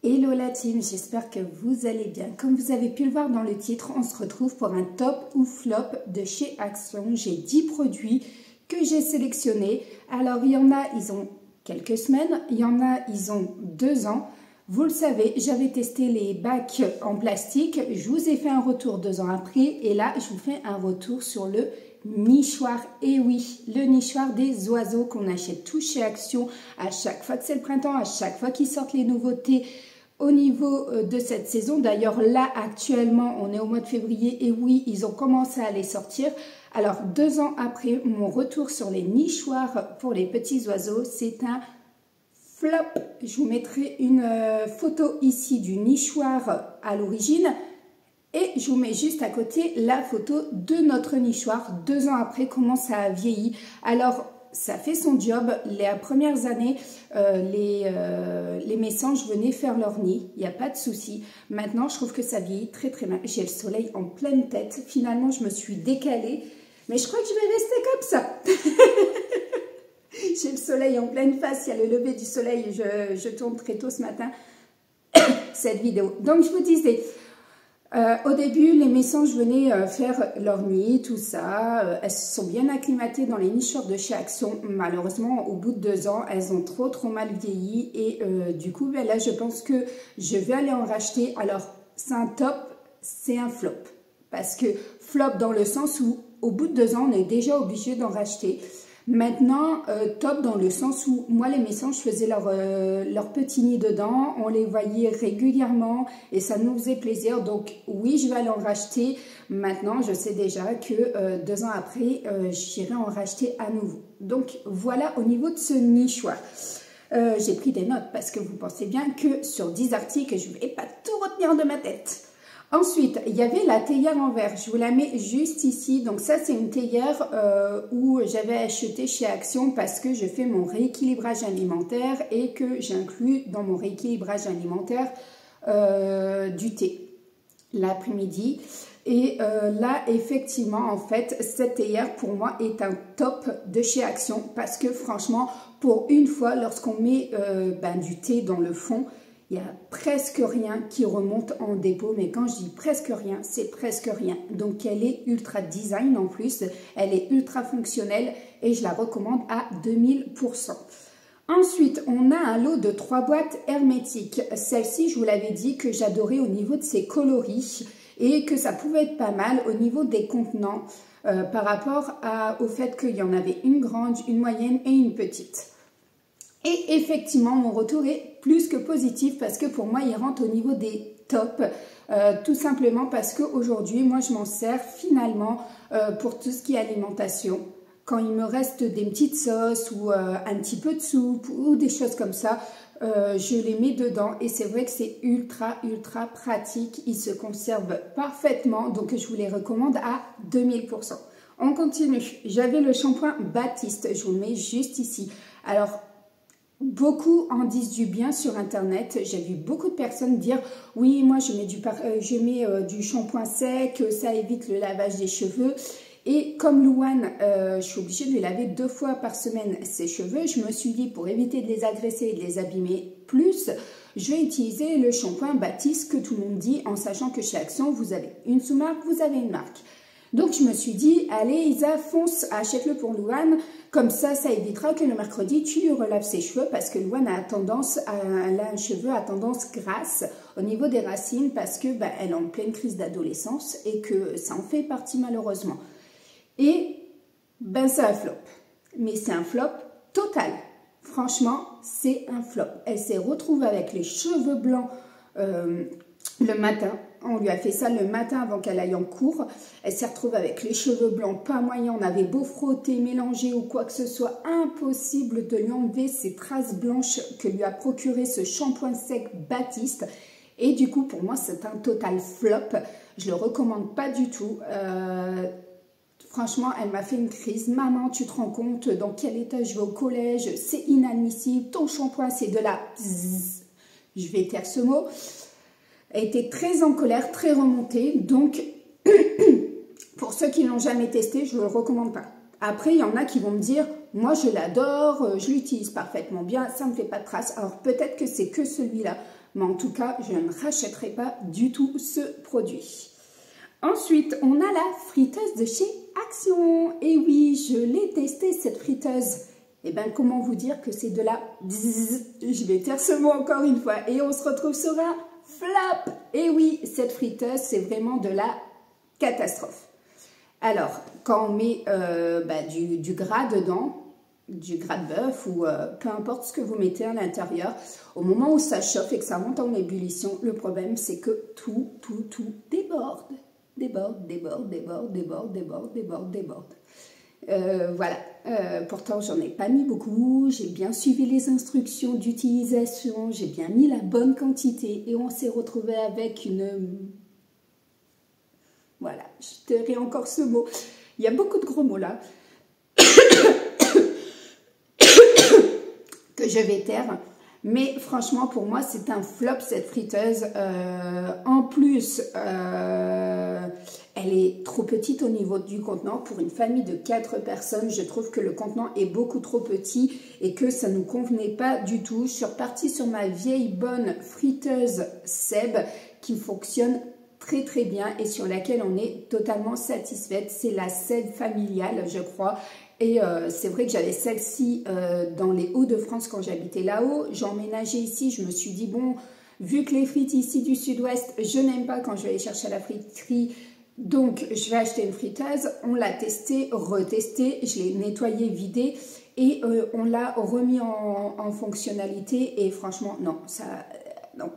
Hello la team, j'espère que vous allez bien. Comme vous avez pu le voir dans le titre, on se retrouve pour un top ou flop de chez Action. J'ai 10 produits que j'ai sélectionnés. Alors il y en a, ils ont quelques semaines, il y en a, ils ont 2 ans. Vous le savez, j'avais testé les bacs en plastique, je vous ai fait un retour 2 ans après et là je vous fais un retour sur le nichoir. Et oui, le nichoir des oiseaux qu'on achète tous chez Action à chaque fois que c'est le printemps, à chaque fois qu'ils sortent les nouveautés au niveau de cette saison. D'ailleurs là actuellement on est au mois de février et oui, ils ont commencé à les sortir. Alors 2 ans après, mon retour sur les nichoirs pour les petits oiseaux, c'est un flop. Je vous mettrai une photo ici du nichoir à l'origine et je vous mets juste à côté la photo de notre nichoir 2 ans après, comment ça a vieilli. Alors ça fait son job. Les premières années, les mésanges venaient faire leur nid, il n'y a pas de souci. Maintenant, je trouve que ça vieillit très très mal. J'ai le soleil en pleine tête. Finalement, je me suis décalée, mais je crois que je vais rester comme ça. J'ai le soleil en pleine face, il y a le lever du soleil, je tourne très tôt ce matin cette vidéo. Donc, je vous disais... au début, les mésanges venaient faire leur nid, tout ça. Elles se sont bien acclimatées dans les nichoirs de chez Action. Malheureusement, au bout de 2 ans, elles ont trop mal vieilli. Et du coup, ben là, je pense que je vais aller en racheter. Alors, c'est un top, c'est un flop. Parce que flop dans le sens où, au bout de 2 ans, on est déjà obligé d'en racheter. Maintenant, top dans le sens où moi les mésanges faisaient leur petit nid dedans, on les voyait régulièrement et ça nous faisait plaisir. Donc oui, je vais aller en racheter. Maintenant, je sais déjà que 2 ans après, j'irai en racheter à nouveau. Donc voilà au niveau de ce nichoir. J'ai pris des notes parce que vous pensez bien que sur 10 articles, je ne vais pas tout retenir de ma tête. Ensuite, il y avait la théière en verre. Je vous la mets juste ici. Donc ça, c'est une théière où j'avais acheté chez Action parce que je fais mon rééquilibrage alimentaire et que j'inclus dans mon rééquilibrage alimentaire du thé l'après-midi. Et là, effectivement, en fait, cette théière, pour moi, est un top de chez Action parce que franchement, pour une fois, lorsqu'on met du thé dans le fond, il n'y a presque rien qui remonte en dépôt, mais quand je dis presque rien, c'est presque rien. Donc elle est ultra design en plus, elle est ultra fonctionnelle et je la recommande à 2000%. Ensuite, on a un lot de 3 boîtes hermétiques. Celle-ci, je vous l'avais dit que j'adorais au niveau de ses coloris et que ça pouvait être pas mal au niveau des contenants par rapport au fait qu'il y en avait une grande, une moyenne et une petite. Et effectivement, mon retour est plus que positif parce que pour moi, il rentre au niveau des tops. Tout simplement parce qu'aujourd'hui, moi, je m'en sers finalement pour tout ce qui est alimentation. Quand il me reste des petites sauces ou un petit peu de soupe ou des choses comme ça, je les mets dedans. Et c'est vrai que c'est ultra pratique. Ils se conservent parfaitement. Donc, je vous les recommande à 2000%. On continue. J'avais le shampoing Baptiste. Je vous le mets juste ici. Alors... beaucoup en disent du bien sur internet. J'ai vu beaucoup de personnes dire oui, moi je mets du shampoing sec, ça évite le lavage des cheveux. Et comme Louane, je suis obligée de lui laver 2 fois par semaine ses cheveux, je me suis dit pour éviter de les agresser et de les abîmer plus, je vais utiliser le shampoing Baptiste que tout le monde dit, en sachant que chez Action vous avez une sous-marque, vous avez une marque. Donc, je me suis dit, allez Isa, fonce, achète-le pour Louane. Comme ça évitera que le mercredi, tu lui relaves ses cheveux parce que Louane a un cheveu à tendance grasse au niveau des racines parce que elle est en pleine crise d'adolescence et que ça en fait partie malheureusement. Et c'est un flop. Mais c'est un flop total. Franchement, c'est un flop. Elle s'est retrouvée avec les cheveux blancs le matin. On lui a fait ça le matin avant qu'elle aille en cours. Elle s'est retrouvée avec les cheveux blancs, pas moyen. On avait beau frotter, mélanger ou quoi que ce soit, impossible de lui enlever ces traces blanches que lui a procuré ce shampoing sec Baptiste. Et du coup, pour moi, c'est un total flop. Je le recommande pas du tout. Franchement, elle m'a fait une crise. Maman, tu te rends compte dans quel état je vais au collège? C'est inadmissible. Ton shampoing, c'est de la... Je vais taire ce mot. Elle était très en colère, très remontée. Donc, pour ceux qui ne l'ont jamais testé, je ne le recommande pas. Après, il y en a qui vont me dire, moi je l'adore, je l'utilise parfaitement bien, ça ne me fait pas de traces. Alors peut-être que c'est que celui-là, mais en tout cas, je ne rachèterai pas du tout ce produit. Ensuite, on a la friteuse de chez Action. Et oui, je l'ai testée cette friteuse. Et bien, comment vous dire que c'est de la... Je vais taire ce mot encore une fois. Et on se retrouve sur un flop. Et oui, cette friteuse, c'est vraiment de la catastrophe. Alors, quand on met du gras dedans, du gras de bœuf ou peu importe ce que vous mettez à l'intérieur, au moment où ça chauffe et que ça monte en ébullition, le problème, c'est que tout déborde. Déborde. Voilà, pourtant j'en ai pas mis beaucoup, j'ai bien suivi les instructions d'utilisation, j'ai bien mis la bonne quantité et on s'est retrouvé avec une... Voilà, je tairai encore ce mot. Il y a beaucoup de gros mots là que je vais taire. Mais franchement, pour moi, c'est un flop, cette friteuse. En plus, elle est trop petite au niveau du contenant. Pour une famille de 4 personnes, je trouve que le contenant est beaucoup trop petit et que ça ne nous convenait pas du tout. Je suis repartie sur ma vieille bonne friteuse Seb qui fonctionne très bien et sur laquelle on est totalement satisfaite. C'est la Seb familiale, je crois. Et c'est vrai que j'avais celle-ci dans les Hauts-de-France quand j'habitais là-haut. J'ai emménagé ici, je me suis dit, bon, vu que les frites ici du sud-ouest, je n'aime pas quand je vais aller chercher à la friterie, donc je vais acheter une friteuse. On l'a testée, retestée, je l'ai nettoyée, vidée et on l'a remis en fonctionnalité. Et franchement, non, ça, non,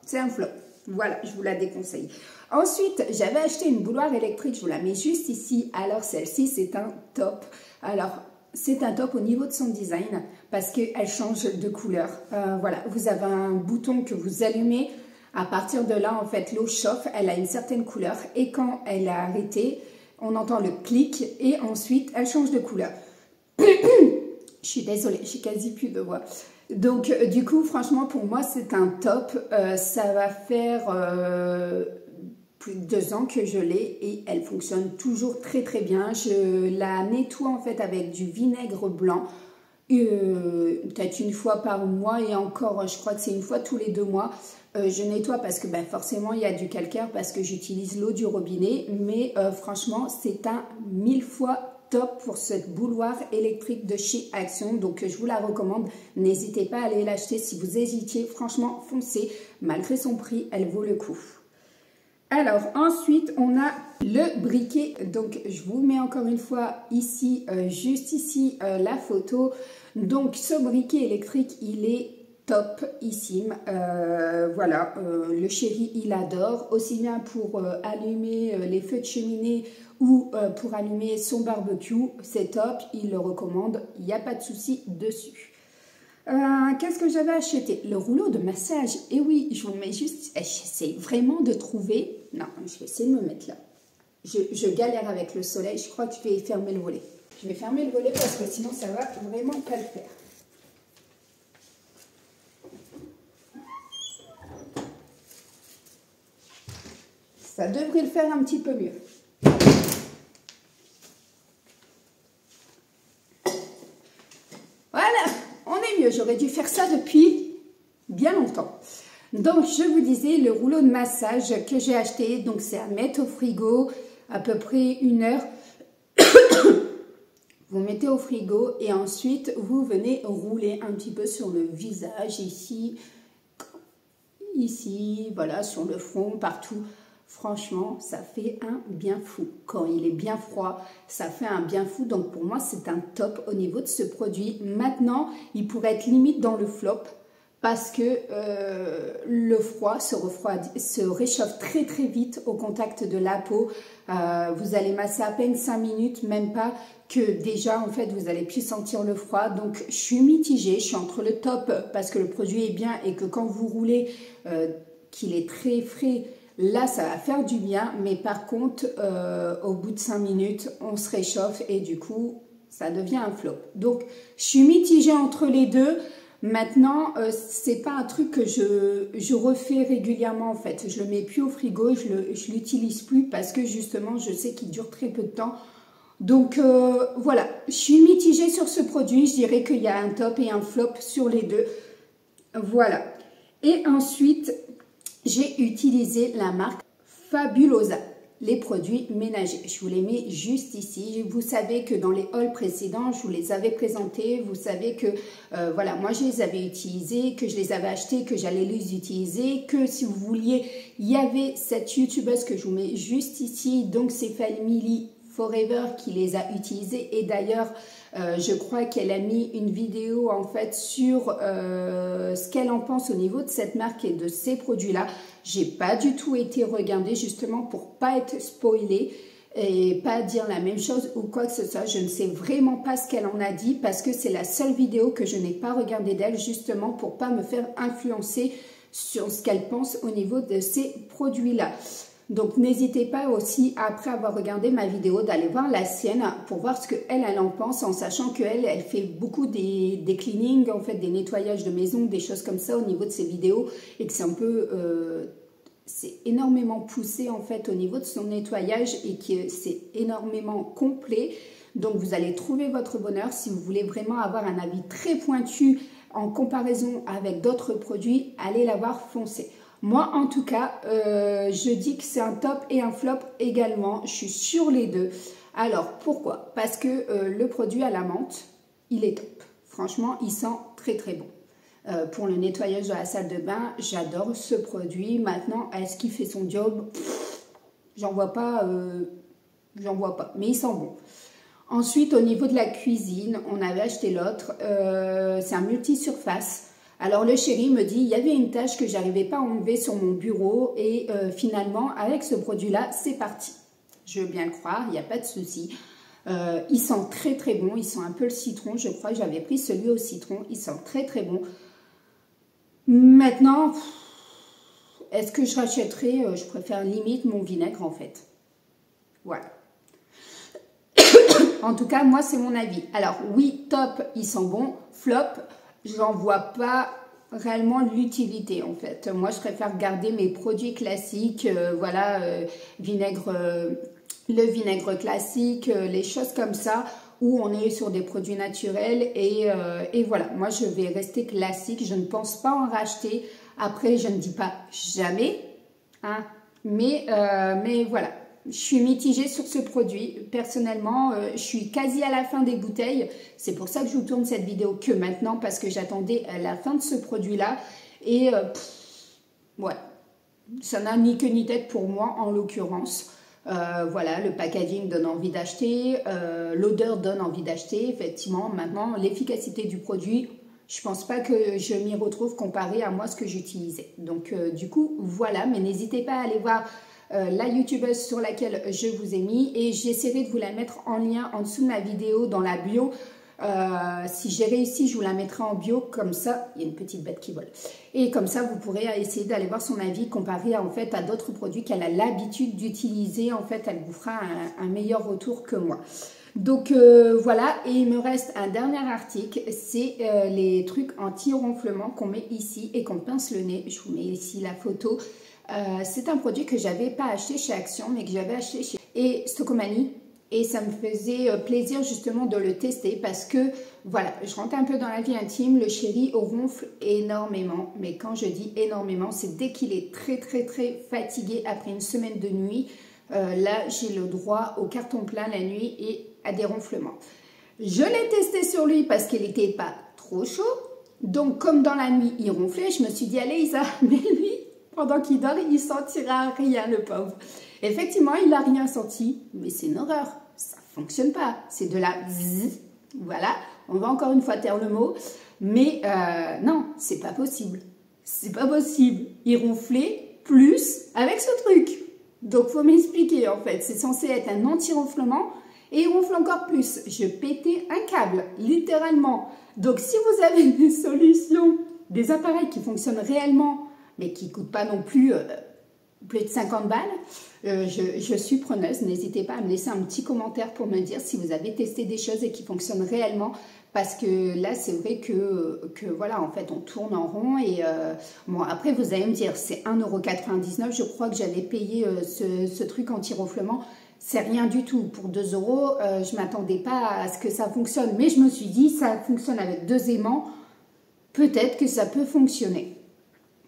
c'est un flop. Voilà, je vous la déconseille. Ensuite, j'avais acheté une bouilloire électrique, je vous la mets juste ici. Alors, celle-ci, c'est un top. Alors, c'est un top au niveau de son design parce qu'elle change de couleur. Voilà, vous avez un bouton que vous allumez. À partir de là, en fait, l'eau chauffe, elle a une certaine couleur. Et quand elle est arrêtée, on entend le clic et ensuite, elle change de couleur. Je suis désolée, j'ai quasi plus de voix. Donc, du coup, franchement, pour moi, c'est un top. Ça va faire plus de 2 ans que je l'ai et elle fonctionne toujours très bien. Je la nettoie en fait avec du vinaigre blanc, peut-être une fois par mois et encore, je crois que c'est une fois tous les 2 mois. Je nettoie parce que forcément, il y a du calcaire parce que j'utilise l'eau du robinet. Mais franchement, c'est un 1000 fois top pour cette bouilloire électrique de chez Action, donc je vous la recommande. N'hésitez pas à aller l'acheter si vous hésitiez, franchement foncez, malgré son prix elle vaut le coup. Alors ensuite on a le briquet, donc je vous mets encore une fois ici, juste ici la photo. Donc ce briquet électrique il est topissime, voilà, le chéri il adore, aussi bien pour allumer les feux de cheminée ou pour allumer son barbecue, c'est top, il le recommande, il n'y a pas de souci dessus. Qu'est-ce que j'avais acheté? Le rouleau de massage, et oui, je vous mets juste, j'essaie vraiment de trouver, non, je vais essayer de me mettre là, je galère avec le soleil, je crois que je vais fermer le volet. Je vais fermer le volet parce que sinon ça va vraiment pas le faire. Ça devrait le faire un petit peu mieux. Voilà, on est mieux. J'aurais dû faire ça depuis bien longtemps. Donc, je vous disais, le rouleau de massage que j'ai acheté, donc c'est à mettre au frigo à peu près 1 heure. Vous mettez au frigo et ensuite, vous venez rouler un petit peu sur le visage, ici, voilà, sur le front, partout. Franchement, ça fait un bien fou. Quand il est bien froid, ça fait un bien fou. Donc, pour moi, c'est un top au niveau de ce produit. Maintenant, il pourrait être limite dans le flop parce que le froid se réchauffe très vite au contact de la peau. Vous allez masser à peine 5 minutes, même pas, que déjà, en fait, vous allez plus sentir le froid. Donc, je suis mitigée. Je suis entre le top parce que le produit est bien et que quand vous roulez, qu'il est très frais, là, ça va faire du bien, mais par contre, au bout de 5 minutes, on se réchauffe et du coup, ça devient un flop. Donc, je suis mitigée entre les deux. Maintenant, c'est pas un truc que je refais régulièrement en fait. Je le mets plus au frigo, je l'utilise plus parce que justement, je sais qu'il dure très peu de temps. Donc voilà, je suis mitigée sur ce produit. Je dirais qu'il y a un top et un flop sur les deux. Voilà. Et ensuite, j'ai utilisé la marque Fabulosa, les produits ménagers. Je vous les mets juste ici. Vous savez que dans les hauls précédents, je vous les avais présentés. Vous savez que, voilà, moi je les avais utilisés, que je les avais achetés, que j'allais les utiliser, que si vous vouliez, il y avait cette youtubeuse que je vous mets juste ici. Donc c'est Family Forever qui les a utilisés. Et d'ailleurs, je crois qu'elle a mis une vidéo en fait sur ce qu'elle en pense au niveau de cette marque et de ces produits-là. J'ai pas du tout été regarder justement pour pas être spoilée et pas dire la même chose ou quoi que ce soit. Je ne sais vraiment pas ce qu'elle en a dit parce que c'est la seule vidéo que je n'ai pas regardée d'elle justement pour pas me faire influencer sur ce qu'elle pense au niveau de ces produits-là. Donc n'hésitez pas aussi, après avoir regardé ma vidéo, d'aller voir la sienne pour voir ce qu'elle en pense, en sachant qu'elle fait beaucoup des cleanings, en fait des nettoyages de maison, des choses comme ça au niveau de ses vidéos et que c'est un peu... c'est énormément poussé en fait au niveau de son nettoyage et que c'est énormément complet. Donc vous allez trouver votre bonheur si vous voulez vraiment avoir un avis très pointu en comparaison avec d'autres produits, allez la voir, foncez. Moi, en tout cas, je dis que c'est un top et un flop également. Je suis sur les deux. Alors, pourquoi? Parce que le produit à la menthe, il est top. Franchement, il sent très très bon. Pour le nettoyage de la salle de bain, j'adore ce produit. Maintenant, est-ce qu'il fait son job? J'en vois pas, mais il sent bon. Ensuite, au niveau de la cuisine, on avait acheté l'autre. C'est un multi-surface. Alors le chéri me dit, il y avait une tâche que j'arrivais pas à enlever sur mon bureau et finalement avec ce produit-là, c'est parti. Je veux bien le croire, il n'y a pas de souci. Il sent très très bon, il sent un peu le citron, je crois que j'avais pris celui au citron, il sent très très bon. Maintenant, est-ce que je rachèterais, je préfère limite mon vinaigre en fait. Voilà. En tout cas, moi c'est mon avis. Alors oui, top, il sent bon, flop. J'en vois pas réellement l'utilité en fait. Moi, je préfère garder mes produits classiques, voilà, vinaigre, le vinaigre classique, les choses comme ça, où on est sur des produits naturels et voilà. Moi, je vais rester classique. Je ne pense pas en racheter. Après, je ne dis pas jamais, hein, mais voilà. Je suis mitigée sur ce produit. Personnellement, je suis quasi à la fin des bouteilles. C'est pour ça que je vous tourne cette vidéo que maintenant, parce que j'attendais la fin de ce produit-là. Et ouais, ça n'a ni queue ni tête pour moi, en l'occurrence. Voilà, le packaging donne envie d'acheter, l'odeur donne envie d'acheter. Effectivement, maintenant, l'efficacité du produit, je ne pense pas que je m'y retrouve comparé à moi ce que j'utilisais. Donc, du coup, voilà. Mais n'hésitez pas à aller voir la youtubeuse sur laquelle je vous ai mis et j'essaierai de vous la mettre en lien en dessous de ma vidéo dans la bio. Si j'ai réussi, je vous la mettrai en bio, comme ça, il y a une petite bête qui vole. Et comme ça, vous pourrez essayer d'aller voir son avis comparé en fait à d'autres produits qu'elle a l'habitude d'utiliser. En fait, elle vous fera un meilleur retour que moi. Donc voilà, et il me reste un dernier article, c'est les trucs anti-ronflement qu'on met ici et qu'on pince le nez. Je vous mets ici la photo. C'est un produit que j'avais pas acheté chez Action, mais que j'avais acheté chez Stocomanie. Et ça me faisait plaisir justement de le tester parce que, voilà, je rentre un peu dans la vie intime, le chéri ronfle énormément. Mais quand je dis énormément, c'est dès qu'il est très très très fatigué après une semaine de nuit. Là, j'ai le droit au carton plein la nuit et à des ronflements. Je l'ai testé sur lui parce qu'il n'était pas trop chaud. Donc, comme dans la nuit, il ronflait, je me suis dit, allez Isa, mais lui, pendant qu'il dort, il ne sentira rien, le pauvre. Effectivement, il n'a rien senti, mais c'est une horreur. Ça ne fonctionne pas. C'est de la zzz. Voilà, on va encore une fois taire le mot. Mais non, c'est pas possible. C'est pas possible. Il ronflait plus avec ce truc. Donc, faut m'expliquer en fait. C'est censé être un anti-ronflement et il ronfle encore plus. Je pétais un câble, littéralement. Donc, si vous avez des solutions, des appareils qui fonctionnent réellement, mais qui ne coûtent pas non plus plus de 50 balles, je suis preneuse. N'hésitez pas à me laisser un petit commentaire pour me dire si vous avez testé des choses et qui fonctionnent réellement. Parce que là, c'est vrai que voilà, en fait, on tourne en rond. Et bon, après, vous allez me dire, c'est 1,99 €. Je crois que j'avais payé ce truc anti-ronflement. c'est rien du tout. Pour 2 €, je ne m'attendais pas à ce que ça fonctionne. Mais je me suis dit, ça fonctionne avec 2 aimants, peut-être que ça peut fonctionner.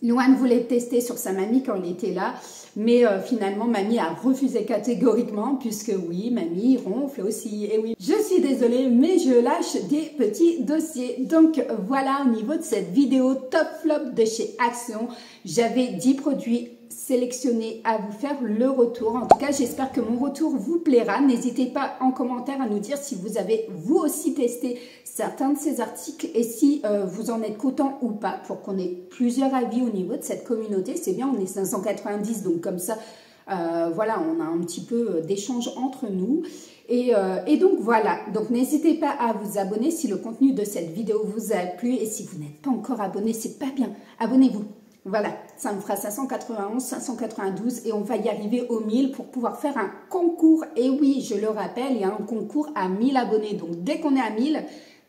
Louane voulait tester sur sa mamie quand il était là, mais finalement, mamie a refusé catégoriquement, puisque oui, mamie ronfle aussi. Et oui, je suis désolée, mais je lâche des petits dossiers. Donc voilà, au niveau de cette vidéo top flop de chez Action, j'avais 10 produits sélectionnés à vous faire le retour. En tout cas, j'espère que mon retour vous plaira. N'hésitez pas en commentaire à nous dire si vous avez vous aussi testé certains de ces articles et si vous en êtes content ou pas, pour qu'on ait plusieurs avis au niveau de cette communauté. C'est bien, on est 590, donc comme ça, voilà, on a un petit peu d'échange entre nous. Et donc voilà, donc n'hésitez pas à vous abonner si le contenu de cette vidéo vous a plu. Et si vous n'êtes pas encore abonné, c'est pas bien, abonnez-vous. Voilà, ça me fera 591, 592 et on va y arriver aux 1000 pour pouvoir faire un concours. Et oui, je le rappelle, il y a un concours à 1000 abonnés. Donc dès qu'on est à 1000,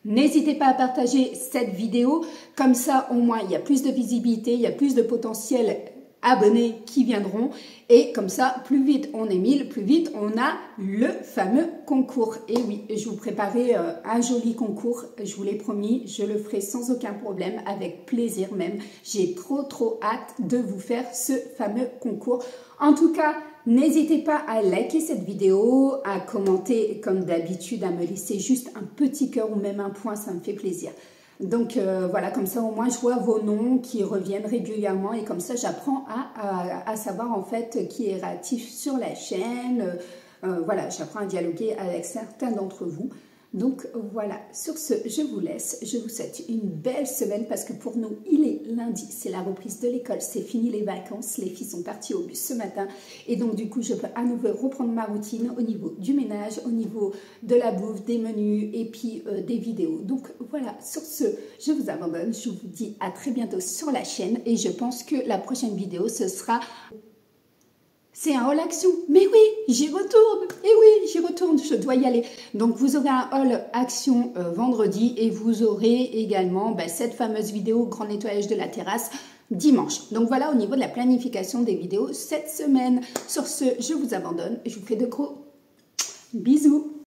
n'hésitez pas à partager cette vidéo. Comme ça, au moins, il y a plus de visibilité, il y a plus de potentiels abonnés qui viendront. Et comme ça, plus vite on est 1000, plus vite on a le fameux concours. Et oui, je vous préparais un joli concours, je vous l'ai promis, je le ferai sans aucun problème, avec plaisir même. J'ai trop hâte de vous faire ce fameux concours. En tout cas, n'hésitez pas à liker cette vidéo, à commenter comme d'habitude, à me laisser juste un petit cœur ou même un point, ça me fait plaisir. Donc voilà, comme ça au moins je vois vos noms qui reviennent régulièrement et comme ça j'apprends à savoir en fait qui est réactif sur la chaîne. Voilà, j'apprends à dialoguer avec certains d'entre vous. Donc voilà, sur ce, je vous laisse. Je vous souhaite une belle semaine parce que pour nous, il est lundi. C'est la reprise de l'école, c'est fini les vacances. Les filles sont parties au bus ce matin. Et donc du coup, je peux à nouveau reprendre ma routine au niveau du ménage, au niveau de la bouffe, des menus et puis des vidéos. Donc voilà, sur ce, je vous abandonne. Je vous dis à très bientôt sur la chaîne. Et je pense que la prochaine vidéo, ce sera... C'est un haul action. Mais oui, j'y retourne. Et oui, j'y retourne, je dois y aller. Donc, vous aurez un haul action vendredi et vous aurez également cette fameuse vidéo grand nettoyage de la terrasse dimanche. Donc, voilà au niveau de la planification des vidéos cette semaine. Sur ce, je vous abandonne. Je vous fais de gros bisous.